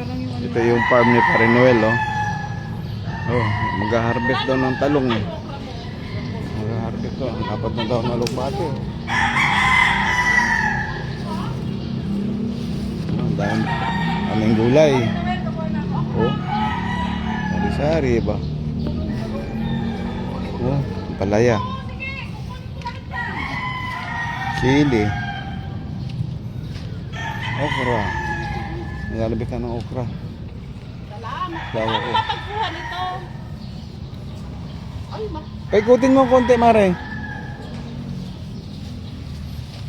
lang yung ano. Ito yung farm ni Pare Noel, oh. Oh, mag-harvest daw ng talong, eh. Mag-harvest daw. Ang apat na daw na lupate, oh. Ang daming gulay. Oh. Sari-sari ba? Oh, palaya. Chili. Okra. Nilalabit na ng okra. Salamat. Salamat Ano po. mapagkuha nito? Ay, Paikutin mo konti, Mare.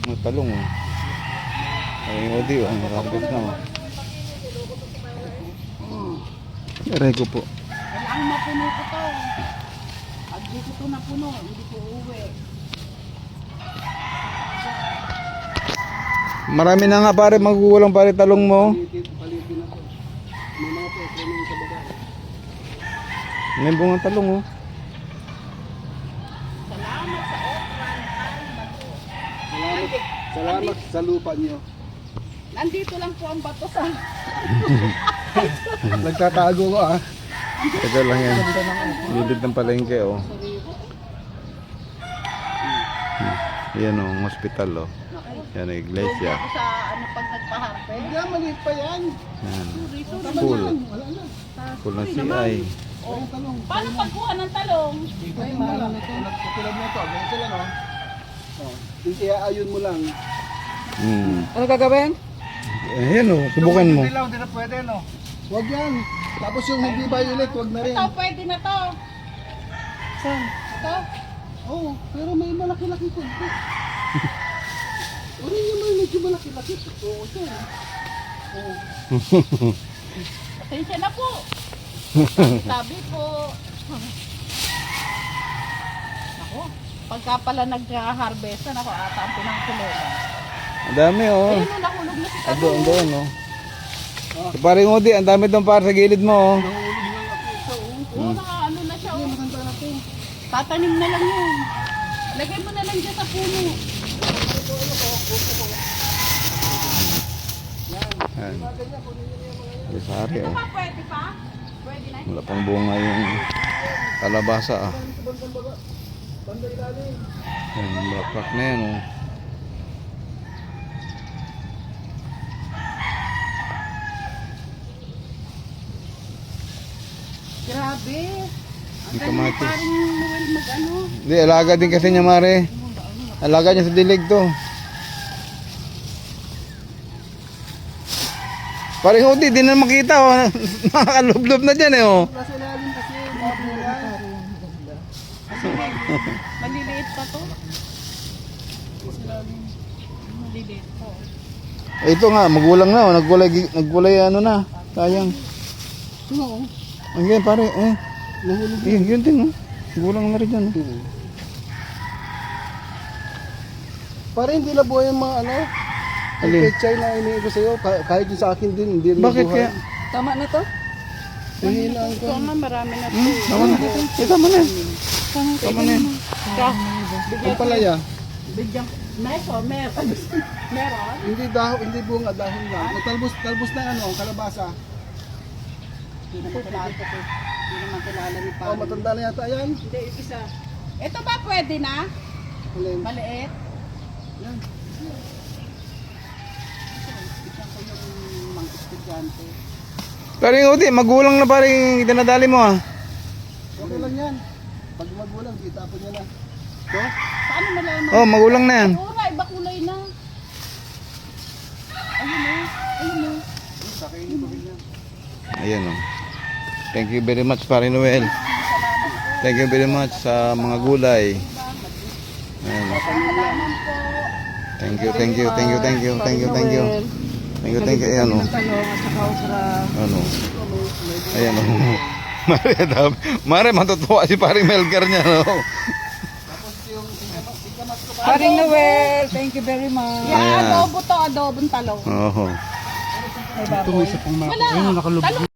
May talong, oh. Ay, yung audio, ang harvest na, oh. Aray ko po. kailangan mapuno ko to. Pag di ko to napuno, hindi ko uwi. Marami na nga, pare, magugulang, pare, talong mo. Palitin ako. May mga po, training sa baba. May bungang talong, oh. Salamat sa okra. Salamat sa lupa niyo. Nandito lang po ang bato sa... Nagtatago ko ah. Ito lang yan. Lilid ng palengke, oh. Yan, oh, ang hospital, oh. Yan, ang iglesia. Ako sa ano pag nagpa-harvest. Hindi, maliit pa yan. Yan. Sorry. Pool. Wala na. Pool ng CI. Oh, paano pagkuha ng talong? Ay, mahal na ito. Tulad na ito. Ganito lang oh. Oh. Iaayon mo lang. Ano gagawin? Ayan, oh, subukan mo. Hindi na pwede no. Huwag yan. Tapos yung hindi violet, huwag na rin. Ito, pwede na to. Saan? Ito. Oo, pero may malaki-laki ko. Ano yung may medyo malaki-laki? Oo, ito. Oo. Pasensya na po. Sabi po. Ako, pagka pala nag-harvestan ako, ata ang pinangkulola. Ang dami, oh. Ayun, oh, nahulog na si Tado. Doon, doon, oh. Sa pare Udi, ang dami doon, para sa gilid mo, oh. Nahulog lang ako ito. Oo, nakaano na siya. Hindi, Oh. maganda na ito. Tatanim na lang yun. Lagay mo na lang dyan sa puno. Ayan. Sari, Ito oh. pa, pwede pa? Pwede na. Wala pang bunga yung kalabasa, ah. Banda ilalim. Ayan, black na yan, oh. Grabe. Ang Yung galing kamatis. parang Noel mag-ano. Hindi, alaga din kasi niya, Mare. Alaga niya sa dilig to. Parang Udi, di na makita, oh. Nakakalublob na dyan, eh, oh. Nasa ilalim kasi mga bunga. Maliliit pa to. Maliliit po. Eh, ito nga, magulang na, oh. Nagkulay, ano na. Sayang. Ito oh. Ang yan, pare, eh. Nahulog. Yun din, oh. Magulang na rin dyan, oh. Para hindi labuhay yung mga ano. Yung Alin? pechay na iniin ko sa'yo. Kahit yung sa akin din, hindi rin Bakit labuhay. kaya? Tama na to? Hinihilaan ko. Ito nga, marami na to. Tama na. Eh, tama na. Tama na yan. Ang palaya. Bigyan. Meron. Meron. Hindi dahon, hindi bunga, dahon lang. Talbos na ano, kalabasa. Hindi naman kilala ni Oh, Pao. matanda na yata yan. Hindi, yung isa. Ito ba pwede na? Alin? Maliit? Yan. Bigyan ko yung mga estudyante. Parang Udi, magulang na parang dinadali mo, ah. Okay lang yan. Pag magulang, itapon niya na. So, Paano malaman? Oh, magulang na yan. Oo nga, iba kulay na. Ayun o. Ayun o. sakayin ko rin yan. Ayan, oh. Thank you very much, Pare Noel. Thank you very much sa mga gulay. Ayan. Salamat po. Thank you, thank you, thank you, thank you, thank you, thank you. Thank you, thank you. Ayan, oh. Talong at saka okra. Ano? Ayan, oh. Mare, dami. Mare, matutuwa si Pare Melgar niya, no? Paring Noel, thank you very much. Ayan. Yan, adobo to, adobong talong. Oo. May baboy. Wala, talong